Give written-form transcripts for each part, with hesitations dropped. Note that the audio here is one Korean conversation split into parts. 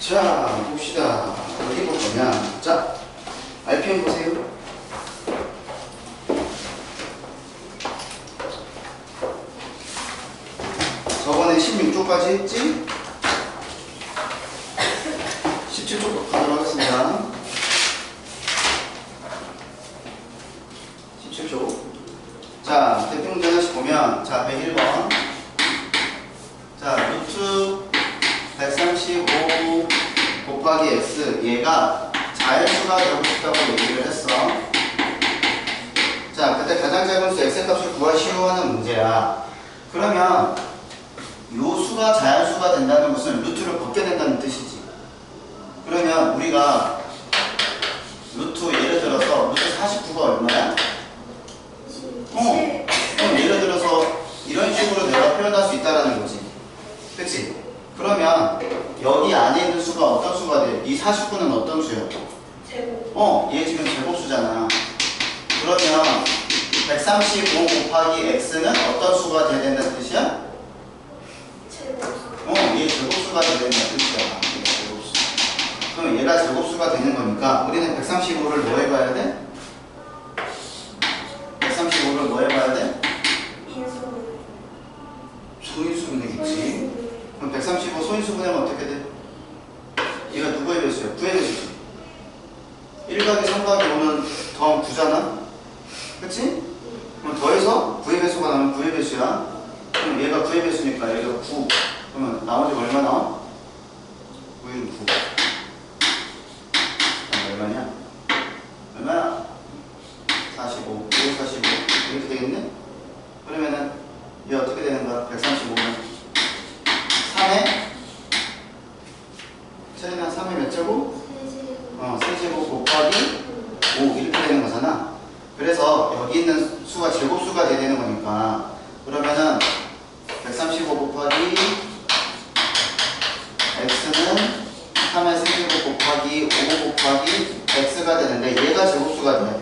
자, 봅시다. 어디 볼 거냐. 자, RPM 보세요. 저번에 16조까지 했지? 17조 가도록 하겠습니다. 17조. 자, 대표 문제 하나씩 보면, 자, 101번. 자, 루트 135 곱하기 x. 얘가 자연수가 되고 싶다고 얘기를 했어. 자, 그때 가장 작은 수 x의 값을 구하시오 하는 문제야. 그러면 요 수가 자연수가 된다는 것은 루트를 벗게 된다는 뜻이지. 그러면 우리가 루트 예를 들어서 루트 49가 얼마야? 그럼 예를 들어서 이런 식으로 내가 표현할 수 있다라는 거지. 그치? 그러면 여기 안에 있는 수가 어떤 수가 돼? 이 49는 어떤 수야? 제곱. 얘 지금 제곱수잖아. 그러면 135 곱하기 x는 어떤 수가 돼야 된다는 뜻이야? 얘 제곱수가 돼야 된다는 뜻이야. 얘가 제곱수. 그럼 얘가 제곱수가 되는 거니까 우리는 135를 뭐 해봐야 돼? 135를 뭐 해봐야 돼? 소인수분해겠지. 그럼 135 소인수분해면 어떻게 돼? 얘가 누구의 배수야? 9의 배수지. 1 곱하기 3 곱하기 5는 더하면 9잖아? 그치? 그럼 더해서 9의 배수가 나오면 9의 배수야. 그럼 얘가 9의 배수니까 얘가 9. 그러면 나머지 얼마 나와? 9는 9. 얼마냐? 얼마야? 45. 5, 45. 이렇게 되겠네? 그러면은 얘 어떻게 되는 거야? 135면 3에 차이나 3에 몇 제곱? 세제곱 곱하기 5 이렇게 되는 거잖아. 그래서 여기 있는 수가 제곱수가 돼야 되는 거니까 그러면은 135 곱하기 x는 3의 세제곱 곱하기 5 곱하기 x가 되는데 얘가 제곱수가 돼야 돼.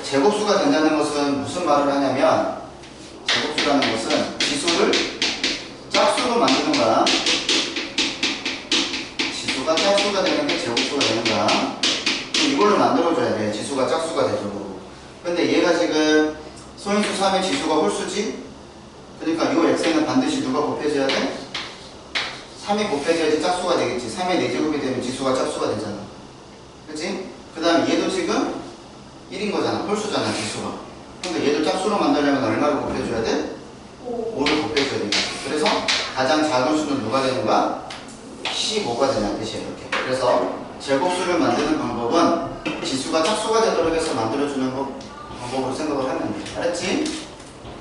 제곱수가 된다는 것은 무슨 말을 하냐면 제곱수라는 것은 지수를 짝수로 만드는 거야. 지수가 짝수가 되는 게 제곱수가 되는 거야. 그럼 이걸로 만들어줘야 돼. 지수가 짝수가 되도록. 근데 얘가 지금 소인수 3의 지수가 홀수지? 그러니까 이 x는 반드시 누가 곱해져야 돼? 3이 곱해져야지 짝수가 되겠지. 3의 4제곱이 되면 지수가 짝수가 되잖아. 그치? 그 다음에 얘도 지금 1인 거잖아. 홀수잖아, 지수가. 근데 얘도 짝수로 만들려면 얼마를 곱해줘야 돼? 5를 곱해줘야 되겠지. 그래서 가장 작은 수는 누가 되는 거야? 15가 되는 뜻이야, 이렇게. 그래서 제곱수를 만드는 방법은 지수가 짝수가 되도록 해서 만들어주는 방법으로 생각을 하면 돼. 알았지?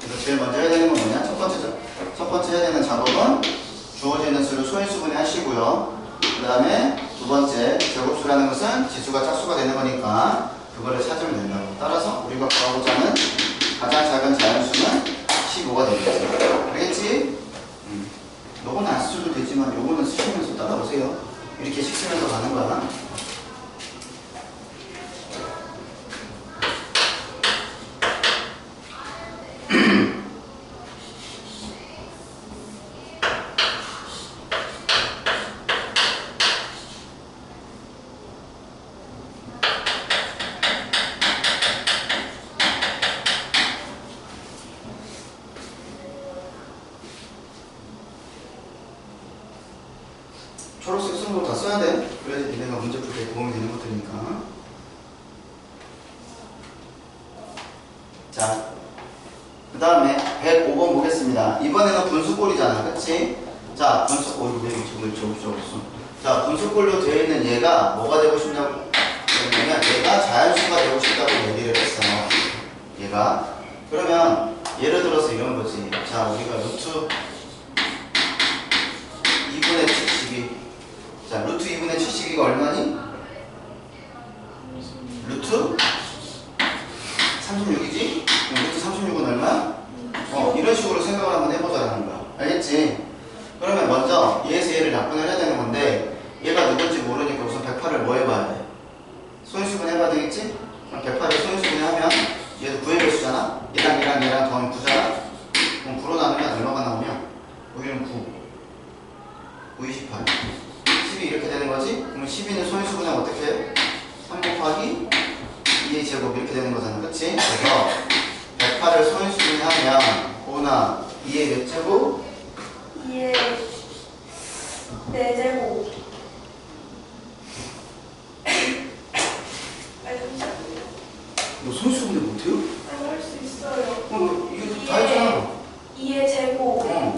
그래서 제일 먼저 해야 되는 건 뭐냐? 첫 번째 해야 되는 작업은 주어지는 수를 소인수분해 하시고요. 그 다음에 두 번째, 제곱수라는 것은 지수가 짝수가 되는 거니까 그거를 찾으면 된다고. 따라서 우리가 구하고자 하는 가장 작은 자연수는 15가 되겠지. 알겠지? 요거는 안 쓰셔도 되지만 요거는 쓰시면서 따라오세요. 이렇게 시키면서 가는 거야. 초록색 쓴 거 다 써야 돼. 그래야지 니네가 문제 풀 때 도움이 되는 것들이니까. 자, 그 다음에 105번 보겠습니다. 이번에는 분수꼴이잖아. 그치? 자, 이거 왜 저거. 자, 분수꼴로 되어 있는 얘가 뭐가 되고 싶냐고 그러면 얘가 자연수가 되고 싶다고 얘기를 했어. 얘가. 그러면 예를 들어서 이런 거지. 자, 우리가 루트 2분의 72. 자, 루트 2분의 72가 얼마니? 루트 36이지? 루트 36은 얼마야? 이런 식으로 생각을 한번 해보자라는 거야. 알겠지? 그러면 먼저 얘에서 얘를 약분을 해야 되는 건데 얘가 누군지 모르니까 우선 108을 뭐 해봐야 돼? 소인수분 해봐야 되겠지? 그럼 108을 소인수분 하면 얘도 9의 배수잖아? 얘랑 더하면 9잖아? 그럼 9로 나누면 얼마가 나오면? 5는 9, 9, 28, 12 이렇게 되는 거지? 12는 소인수 분해 어떻게 해요? 3 곱하기 2의 제곱 이렇게 되는 거잖아. 그치? 그래서 108을 소인수 분해하면 오나 2의 몇 제곱? 2의 4제곱. 너 소인수 분해 못해요? 할 수 있어요. 이거 다 했잖아. 2의 제곱. 곱하기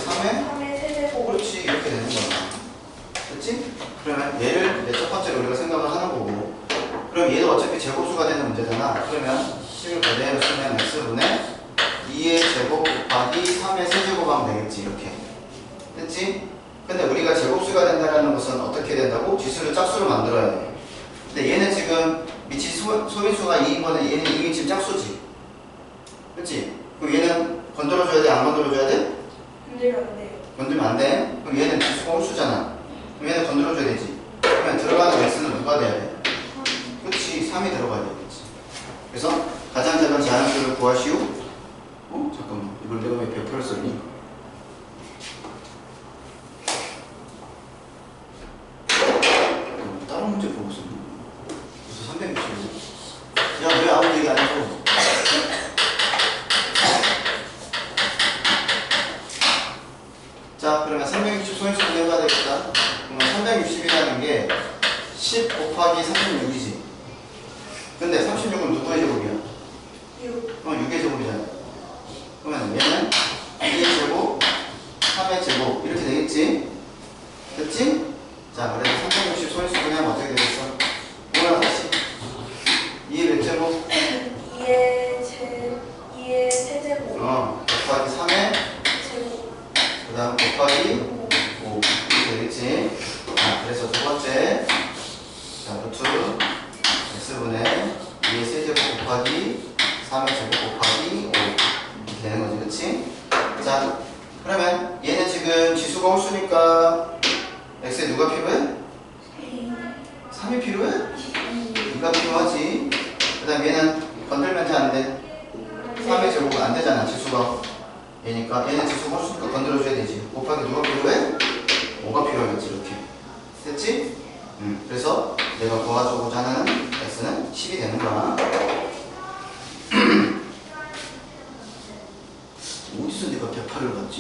3의 3의 세제곱. 그렇지 이렇게 되는 거야. 그렇지? 그러면 얘를 첫 번째로 우리가 생각을 하는 거고, 그럼 얘도 어차피 제곱수가 되는 문제잖아. 그러면 10을 그대로 쓰면 x분의 2의 제곱 곱하기 3의 세제곱하면 되겠지. 이렇게 됐지? 근데 우리가 제곱수가 된다는 것은 어떻게 된다고? 지수를 짝수로 만들어야 돼. 근데 얘는 지금 밑이 소인수가 2인 거는 얘는 이미 지금 짝수지. 그렇지? 그럼 얘는 건드려줘야 돼? 안 건드려줘야 돼? 건들면 안 돼요. 건들면 안 돼? 그럼 얘는 지수가 홀수잖아. 그럼 얘는 건드려줘야 되지. 그러면 들어가는 x는 누가 돼야 돼? 그렇지, 3이 들어가야 되겠지. 그래서 가장 작은 자연수를 구하시오. 잠깐만, 이걸 내가 왜 100%를 썼니? 다른 문제 보고 썼니? 무슨 360이지? 야, 왜 아무 얘기 안 해줘? 자, 그러면 360 소인수 분해가 되겠다. 그러면 360이라는 게 10 곱하기 36이지. 근데 36은 누구의 제곱이야? 6. 그럼 6의 제곱이잖아. 그러면 얘는 2의 제곱, 3의 제곱 이렇게 되겠지? 됐지? 자, 그래서 360 소인수 분해하면 어떻게 되겠어? 뭐야 다시 2의 몇 제곱? 2의 세제곱. 곱하기 3의 제곱. 그 다음 곱하기 5 이렇게 되겠지? 그래서 두 번째, 자, 루트 x분의 2의 세제곱 곱하기 3의 제곱 곱하기 5 이렇게 되는 거지. 그치? 자, 그러면 얘는 지금 지수가 홀수니까 x에 누가 필요해? 3이 필요해? 2가 필요하지. 그 다음 얘는 건들면 안 돼. 3의 제곱은 안 되잖아. 지수가 얘니까 얘는 지수가 홀수니까 건드려줘야 되지. 곱하기 누가 필요해? 5가 필요하겠지. 이렇게 됐지? 그래서 내가 구하고자 하는 x는 10이 되는 거야. 어디서 내가 108을 봤지?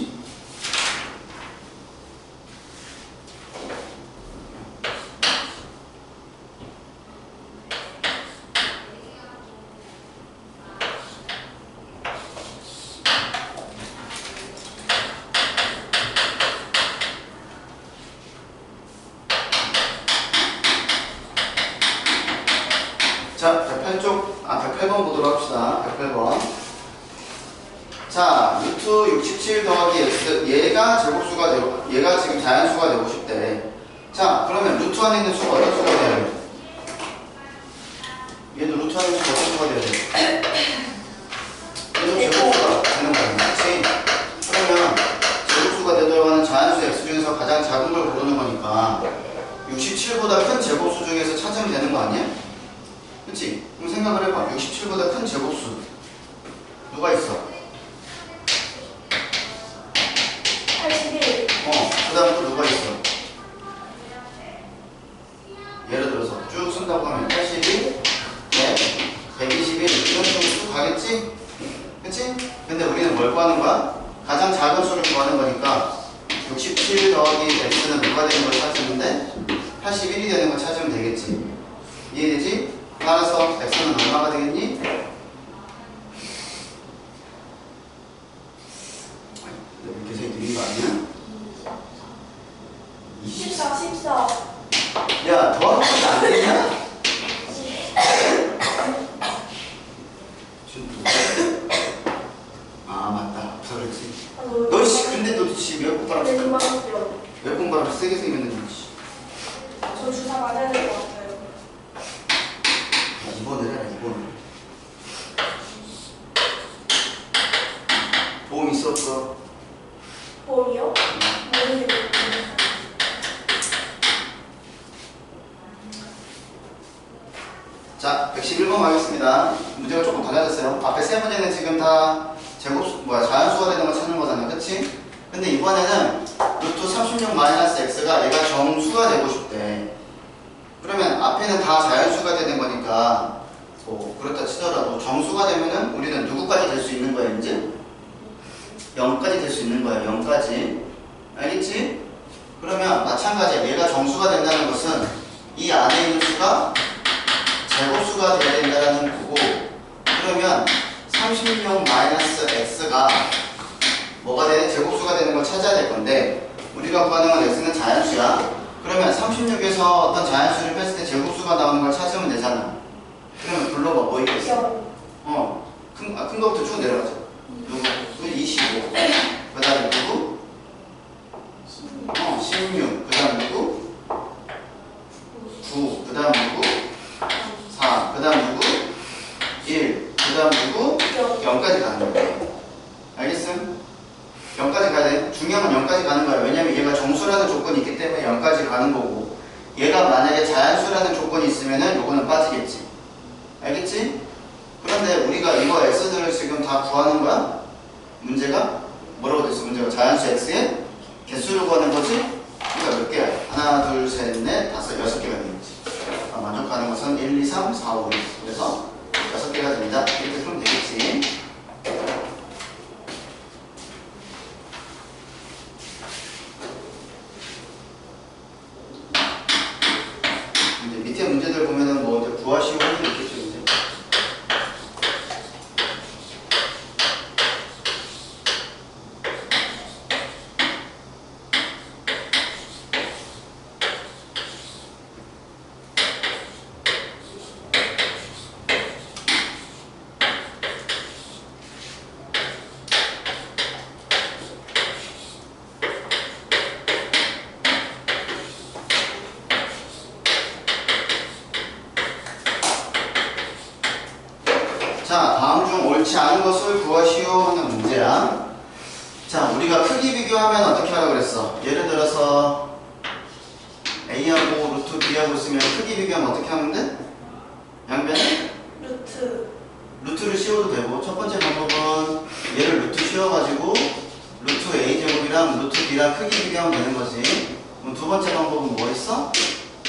자, 108번 보도록 합시다. 108번. 자, 루트 67 더하기 x. 얘가 제곱수가 되고, 얘가 지금 자연수가 되고 싶대. 자, 그러면 루트 안에 있는 수가 어떤 수가 돼야 돼? 얘도 루트 안에 있는 수가 어떤 수가 돼야 돼? 얘도 제곱수가 되는 거야. 그치? 그러면 제곱수가 되도록 하는 자연수 x 중에서 가장 작은 걸 고르는 거니까 67보다 큰 제곱수 중에서 찾으면 되는 거 아니야? 그치? 그럼 생각을 해봐. 67보다 큰 제곱수 누가 있어? 81. 그 다음 또 누가 있어? 예를 들어서 쭉 쓴다고 하면 82, 121 이런 식으로 쭉 가겠지? 그치? 근데 우리는 뭘 구하는 거야? 가장 작은 수를 구하는 거니까 67 더하기 x는 누가 되는 걸 찾으는데 81이 되는 걸 찾으면 되겠지. 이해되지? 따라서 x는 얼마가 되겠니? 우리 계산이 느린 거 아니야? 14. 야, 더하는 것도 안 되냐? 아, 맞다. 그렇지. 너 씨, 근데 너 지금 몇 분바람 세게 생겼는데. 저 주사 맞아야 될 것 같아요. 2번을 해라, 2번을. 보험 있어, 없어? 볼이요? 모르겠어요. 자, 111번 가겠습니다. 문제가 조금 달라졌어요. 앞에 세 문제는 지금 다 자연수가 되는 걸 찾는 거잖아. 그치? 근데 이번에는 루트 36 마이너스 x가 얘가 정수가 되고 싶대. 그러면 앞에는 다 자연수가 되는 거니까 뭐 그렇다 치더라도 정수가 되면은 우리는 누구까지 될 수 있는 거야 이제? 0까지 될 수 있는 거야. 0까지. 알겠지? 그러면 마찬가지야. 얘가 정수가 된다는 것은 이 안에 있는 수가 제곱수가 돼야 된다는 거고, 그러면 36-x가 뭐가 돼? 제곱수가 되는 걸 찾아야 될 건데, 우리가 구하는 건 x는 자연수야. 그러면 36에서 어떤 자연수를 뺐을 때 제곱수가 나오는 걸 찾으면 되잖아. 그러면 불러봐. 뭐 있겠어? 큰 거부터 쭉 내려가자. 누구? 25. 그 다음에 누구? 16. 그 다음 누구? 9. 그 다음 누구? 4. 그 다음 누구? 1. 그 다음 누구? 0까지 가는 거야. 알겠음? 0까지 가야 돼. 중요한 건 0까지 가는 거야. 왜냐면 얘가 정수라는 조건이 있기 때문에 0까지 가는 거고, 얘가 만약에 자연수라는 조건이 있으면은 요거는 빠지겠지. 알겠지? 그런데 우리가 이거 x들을 지금 다 구하는 거야? 문제가? 뭐라고 됐어? 문제가 자연수 x의 개수를 구하는 거지? 그러니까 몇 개야? 하나, 둘, 셋, 넷, 다섯, 6개가 되겠지. 만족하는 것은 1, 2, 3, 4, 5, 6. 그래서 6개가 됩니다. 이렇게 풀면 되겠지. 이제 밑에 문제들 보면은 뭐 이제 구하시오 하는 게 있겠죠, 이제. 자, 다음 중 옳지 않은 것을 구하시오 하는 문제야. 자, 우리가 크기 비교하면 어떻게 하라고 그랬어? 예를 들어서 A하고 루트 B하고 있으면 크기 비교하면 어떻게 하면 돼? 양변에? 루트를 씌워도 되고, 첫 번째 방법은 얘를 루트 씌워가지고 루트 A제곱이랑 루트 B랑 크기 비교하면 되는 거지. 그럼 두 번째 방법은 뭐 있어?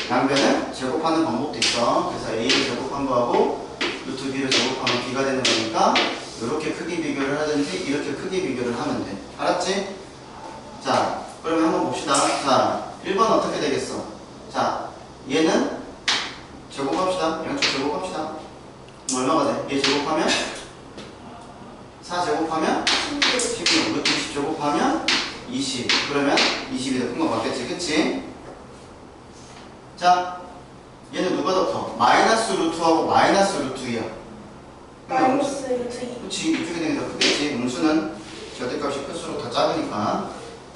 양변을 제곱하는 방법도 있어. 그래서 A를 제곱한 거하고 루트 B를 제곱하면 B가 되는 거니까 이렇게 크기 비교를 하든지 이렇게 크기 비교를 하면 돼. 알았지? 자, 그러면 한번 봅시다. 자, 1번 어떻게 되겠어? 자, 얘는 제곱합시다. 양쪽 제곱합시다. 그럼 얼마가 돼? 얘 제곱하면 4 제곱하면 16. 루트 20 제곱하면 20. 그러면 20이 더 큰 거 맞겠지? 그치? 자, 얘는 누가 더 커? 마이너스 루트하고 마이너스 루트 2야. 마이너스 루트 2. 그치, 이쪽에 되는 게 더 크겠지. 음수는 절대값이 클수록 더 작으니까.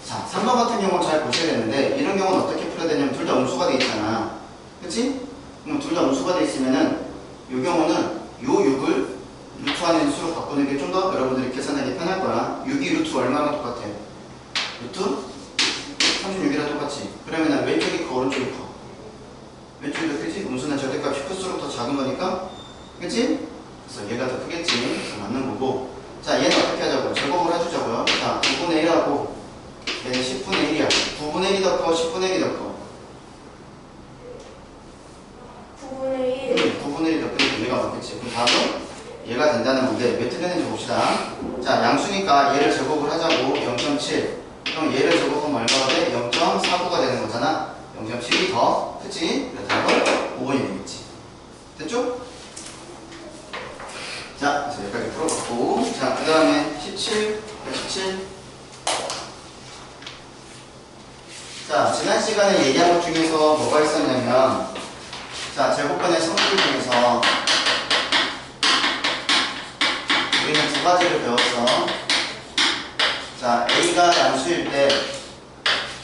자, 3번 같은 경우는 잘 보셔야 되는데, 이런 경우는 어떻게 풀어야 되냐면 둘 다 음수가 돼 있잖아. 그치? 그럼 둘 다 음수가 돼 있으면은 이 경우는 요 6을 루트 안에 있는 수로 바꾸는 게 좀 더 여러분들이 계산하기 편할 거야. 6이 루트 얼마나 똑같아? 루트 36이랑 똑같지. 그러면은 왼쪽이 커, 오른쪽이 커? 왼쪽이 더 크지? 음수는 절대값이 클수록 더 작은 거니까. 그치? 그래서 얘가 더 크겠지. 그래서 맞는 거고. 자, 얘는 어떻게 하자고요? 제곱을 해주자고요. 자, 9분의 1하고 얘는 10분의 1이야. 9분의 1이 더 커? 10분의 1이 더 커? 9분의 1. 9분의 1이 더 크니까 얘가 맞겠지. 그럼 답은 얘가 된다는 건데 몇 트 되는지 봅시다. 자, 양수니까 얘를 제곱을 하자고. 0.7. 그럼 얘를 제곱하면 얼마가 돼? 0.49가 되는 거잖아. 0.7이 더 크지? 그래서 답은 5번이 되겠지. 됐죠? 자, 그래서 여기까지 풀어봤고. 자, 그 다음에 17. 자, 지난 시간에 얘기한 것 중에서 뭐가 있었냐면, 자, 제곱변의 성질 중에서 우리는 두 가지를 배웠어. 자, A가 양수일 때,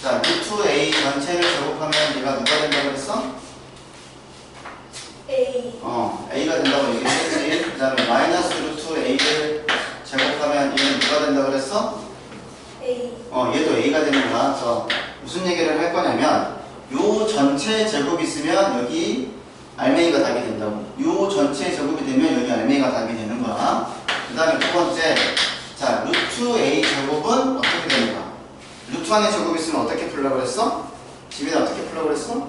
자, 루트 A 전체를 제곱하면 얘가 누가 된다고 그랬어? A. A가 된다고 얘기했지. 그 다음에 마이너스 루트 A를 제곱하면 얘는 누가 된다고 그랬어? A. 얘도 A가 되는 거야. 그래서 무슨 얘기를 할 거냐면, 요 전체 제곱이 있으면 여기 알맹이가 답이 된다고. 요 전체 제곱이 되면 여기 알맹이가 답이 되는 거야. 그 다음에 두 번째, 자, 루트 A 제곱은 어떻게 되는가? 루트 안에 제곱이 있으면 어떻게 풀려고 그랬어? 지민아 어떻게 풀려고 그랬어?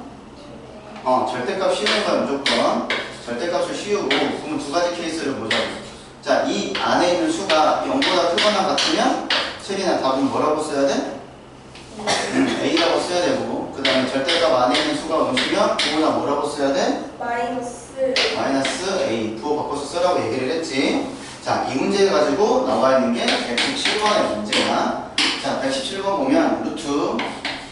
절대값 씌우는 거야 무조건. 절대값을 씌우고 그러면 두 가지 케이스를 보자고. 자, 이 안에 있는 수가 0보다 크거나 같으면 체리나 답은 뭐라고 써야 돼? A라고 써야 되고 그 다음에 절대값 안에 있는 수가 음수면 부호나 뭐라고 써야 돼? 마이너스 A 부호 바꿔서 쓰라고 얘기를 했지. 자, 이 문제를 가지고 나와 있는 게 117번의 문제야. 자, 117번 보면 루트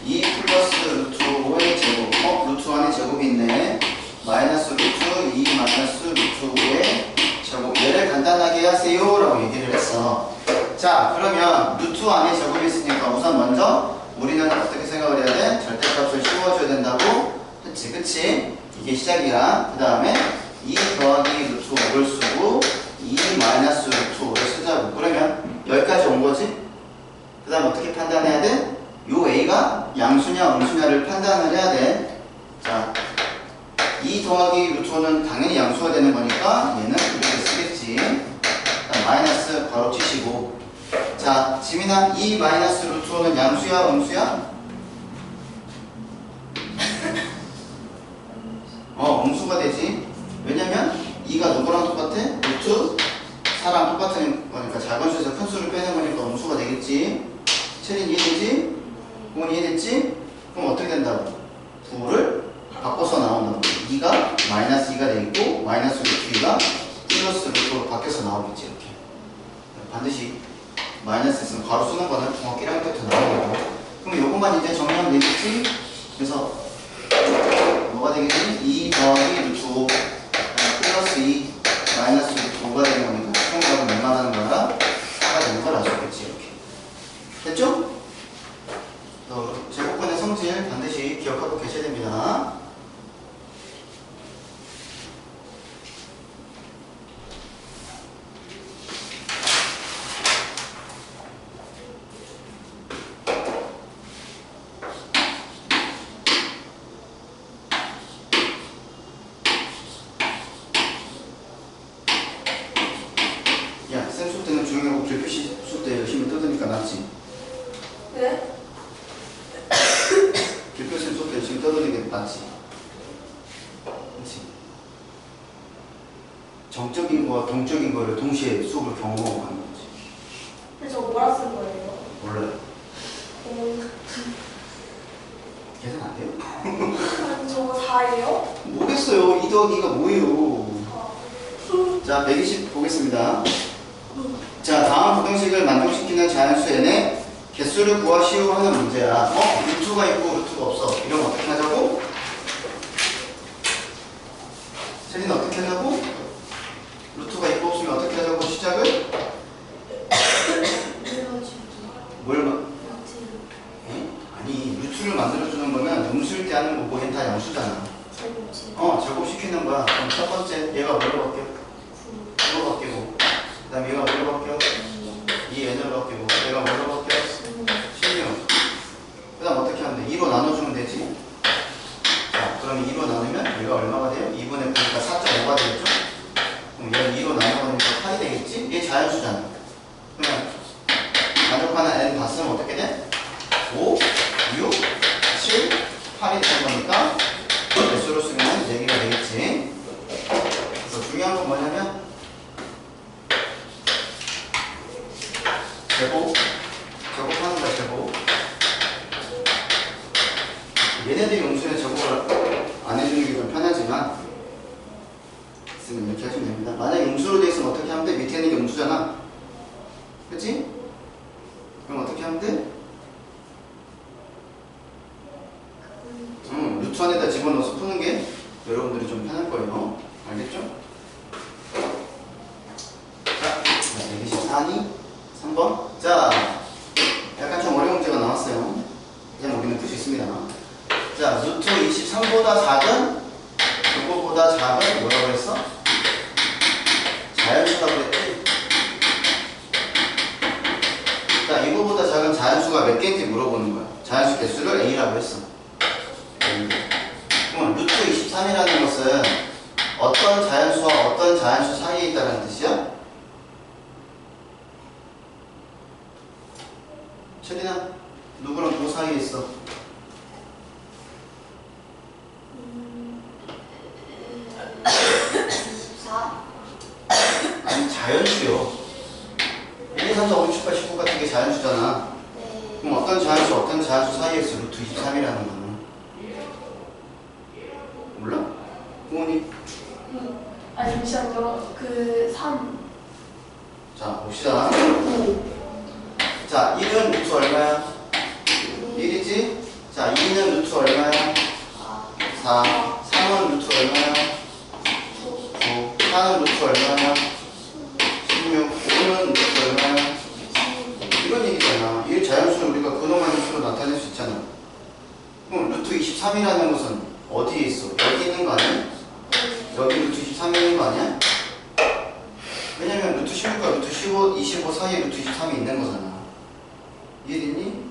2 플러스 루트 5의 제곱 루트 안에 제곱이 있네. 마이너스 루트 2 마이너스 루트 5의 제곱 얘를 간단하게 하세요 라고 얘기를 했어. 자, 그러면 루트 안에 제곱이 있으니까 우선 먼저 우리는 어떻게 생각을 해야 돼? 절대값을 씌워줘야 된다고 했지, 그치? 이게 시작이야. 그 다음에 2 더하기 루트 5를 쓰고 2 마이너스 루트 5를 쓰자고. 그러면 여기까지 온 거지? 그 다음 어떻게 판단해야 돼? 요 A가 양수냐 음수냐를 판단을 해야 돼. 자, 2 더하기 루트 5는 당연히 양수가 되는 거니까 얘는 이렇게 쓰겠지. 마이너스 바로 치시고. 자, 지민아 2 마이너스 루트 5는 양수야 음수야? 음수가 되지. 왜냐면 2가 누구랑 똑같아? 루트 4랑 똑같은 거니까 작은 수에서 큰 수를 빼는 거니까 음수가 되겠지. 체린 이해되지? 공은 이해됐지? 그럼 어떻게 된다고? 부호를 바꿔서 나온다고. 2가 마이너스 2가 되겠고 마이너스 루트 2가 플러스 루트로 바뀌어서 나오겠지. 이렇게 반드시 마이너스 있으면 바로 쓰는 거는 중학교 1학년 때부터 나오는 거고. 그럼 요것만 이제 정리하면 되겠지? 그래서 뭐가 되겠지? 2 더하기 루트 5 플러스 2 마이너스 루트 5가 되는 거니까 총값은 얼마나 하는 거야? 4가 되는 걸 알 수 있겠지. 이렇게 됐죠? 제곱근의 성질 반드시 기억하고 계셔야 됩니다. 야, 쌤 수 때는 조용히 하고 글표시 수 때 열심히 뜯으니까 낫지? 네? 글표시 수 때 열심히 뜯는 게 낫지? 그렇지? 정적인 거와 동적인 거를 동시에 수업을 경험하고 가는 거지. 근데 저 뭐라 쓴 거예요? 몰라요. 계산 안 돼요? 아니 저거 4예요? 모르겠어요. 2 더하기가 뭐예요? 자, 120 보겠습니다. 자, 다음 부등식을 만족시키는 자연수 n의 개수를 구하시오 하는 문제야. 루트가 있고 루트가 없어. 이러면 어떻게 하자고? 세린 어떻게 하자고? 루트가 있고 없으면 어떻게 하자고 시작을? 뭘 에? 아니, 루트를 만들어주는 거는 음수일 때 하는 거고 얘는 다 양수잖아. 제곱시키는 거야. 그럼 첫 번째 얘가 뭘로 바뀌어? 9로 바뀌고 그 다음에 얘가 뭘로 바뀌어? 2 n으로 바뀌고 얘가 뭘로 바뀌어? 16. 그 다음 어떻게 하면 돼? 2로 나눠주면 되지. 자, 그럼 2로 나누면 얘가 얼마가 돼요? 2분의 9니까 4.5가 되겠죠? 그럼 얘는 2로 나눠버리니까 8이 되겠지? 얘 자연수잖아. 그러면 만족하는 n 봤으면 어떻게 돼? 5, 6, 7, 8이 되는 거니까 개수로 쓰면 4개가 되겠지. 그래서 중요한 건 뭐냐면 제곱하는 거야. 제곱. 얘네들이 음수의 제곱을 안 해주는 게 좀 편하지만 있으면 이렇게 하시면 됩니다. 만약에 음수로 되어 있으면 어떻게 하면 돼? 밑에 있는 게 음수잖아. 그치? 그럼 어떻게 하면 돼? 루트 안에다 집어넣어서 푸는 게 여러분들이 좀 편할 거예요. 알겠죠? 자, 124니? 3번. 자, 약간 좀 어려운 문제가 나왔어요. 그냥 우리는 풀 수 있습니다. 자, 루트 23보다 작은 그거보다 작은 뭐라고 했어? 자연수라고 그랬지? 자, 이거보다 작은 자연수가 몇 개인지 물어보는 거야. 자연수 개수를 A라고 했어. 그럼 루트 23이라는 것은 어떤 자연수와 어떤 자연수 사이에 있다는 뜻이야? 최대한 누구랑 누구 사이에 있어? 자연수잖아. 네. 그럼 어떤 자연수 사이에 있어? 루트 23이라는 거는. 몰라? 부모님? 아니, 잠시만요. 그 3. 자, 봅시다. 자, 1은 루트 얼마야? 1이지? 자, 2는 루트 얼마야? 4. 3은 루트 얼마야? 9. 4는 루트 얼마야? 16. 5는 루트 얼마야? 이런 얘기잖아. 이 자연수는 우리가 근호만의 수로 나타낼 수 있잖아. 그럼 루트 23이라는 것은 어디에 있어? 여기 있는 거 아니야? 여기 루트 23이 있는 거 아니야? 왜냐면 루트 16과 루트 15, 25 사이에 루트 23이 있는 거잖아. 이해됐니?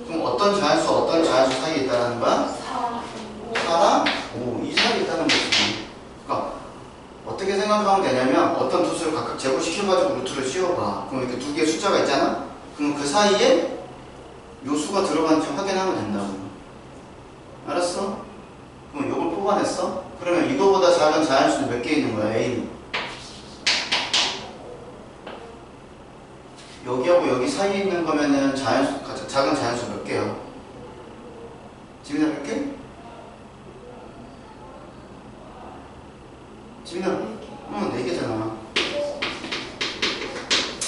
그럼 어떤 자연수 사이에 있다는 거야? 4랑 5, 이 사이에 있다는 거지. 그러니까 어떻게 생각하면 되냐면 어떤 두 수를 각각 제곱시켜가지고 루트를 씌워봐. 그럼 이렇게 두 개의 숫자가 있잖아? 그럼 그 사이에 요 수가 들어가는지 확인하면 된다고. 알았어? 그럼 요걸 뽑아냈어? 그러면 이거보다 작은 자연수는 몇 개 있는 거야? A는. 여기하고 여기 사이에 있는 거면은 작은 자연수 몇 개야? 지민아 몇 개? 지민아, 응, 4개잖아.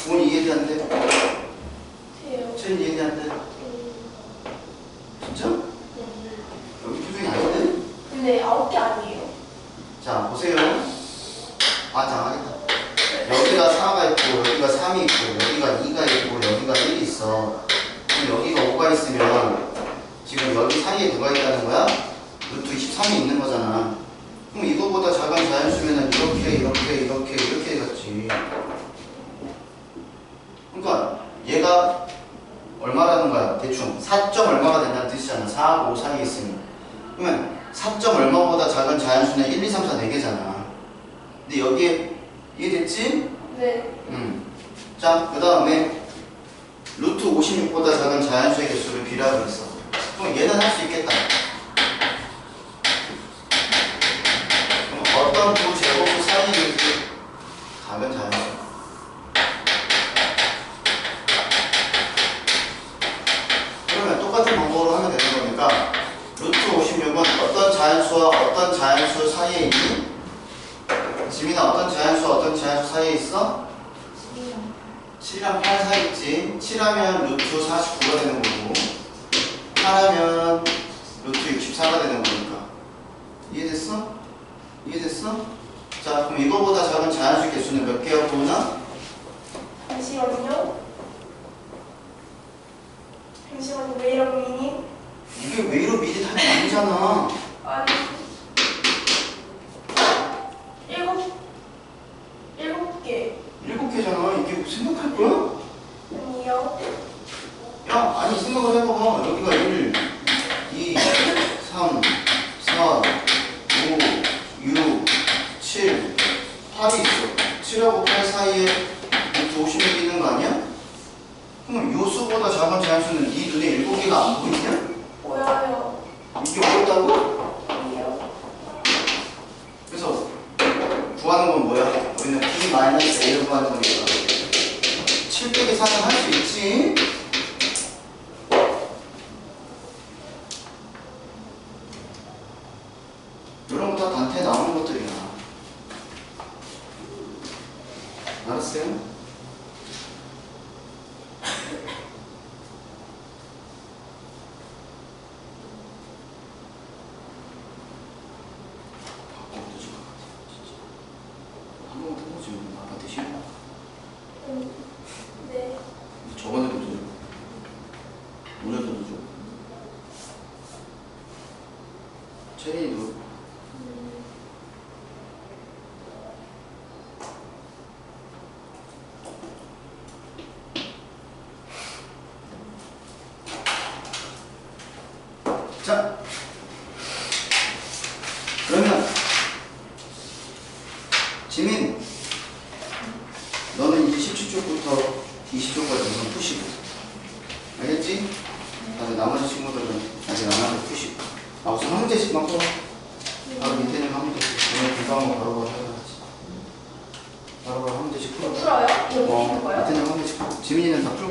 부모님 이해되는데? 채린 이해되는데? 진짜? 여기 표정이 아닌데? 근데 9개 아니에요? 자, 보세요. 아, 장하겠다. 여기가 4가 있고, 여기가 3이 있고, 여기가 2가 있고, 여기가 1이 있어. 그럼 여기가 5가 있으면, 지금 여기 사이에 누가 있다는 거야? 루트 23이 있는 거잖아. 그럼 이거보다 작은 자연수면은 이렇게 되겠지. 그러니까 얘가 얼마라는 거야? 대충 4점 얼마가 된다는 뜻이잖아. 4, 5 사이에 있으면. 그러면 4점 얼마보다 작은 자연수는 1, 2, 3, 4, 4개잖아. 근데 여기에 이해됐지? 네. 자, 그 다음에 루트 56보다 작은 자연수의 개수를 B라고 했어. 그럼 얘는 할 수 있겠다. 그럼 어떤 두 제곱수 사이에 있는 작은 자연수. 그러면 똑같은 방법으로 하면 되는 거니까 루트 56은 어떤 자연수와 어떤 자연수 사이에 있니? 지민아, 어떤 자연수 사이에 있어? 7이랑 8 사이에 있지. 7하면 루트 49가 되는 거고 8하면 루트 64가 되는 거니까. 이해됐어? 이해됐어? 자, 그럼 이거보다 작은 자연수 개수는 몇 개야 보나? 잠시만요. 왜 이러고 미니? 이게 왜 이러 미리 답이 아니잖아. 아니. 7개. 7개잖아. 이게 생각할 거야? 아니요. 야, 아니 생각을 해봐봐. 여기가 1, 2, 3, 4, 5, 6, 7, 8이 있어. 7하고 8 사이에 루트 56이 있는 거 아니야? 그럼 요 수보다 작은 자연수는 네 눈에 7개가 안 보이냐? 보여요. 이게 어렵다고? 아니요. 그래서 구하는 건 뭐야? 우리는 B-A를 구하는 거니까 7 빼기 4는 할 수 있지? 이런 거 다 단테에 나오는 것들이야. 알았어요? 한 번만 더 보지. 아빠한테 싫어. 네. 저번에도 줘. 오늘도 줘. 채린이도. 자, 그러면 지민, 너는 이제 17쪽부터 20쪽까지 우선 푸시고, 알겠지? 다들 나머지 친구들은 아직 안 하고 푸시고. 아, 우선 한 문제씩만 풀어. 바로 밑에는 한 문제씩. 오늘 공부한 거 바로바로 해야지. 바로바로 한 문제씩 풀어. 풀어요? 이거 풀는 거요? 밑에는 한 문제씩 풀어. 지민이는 다 풀어.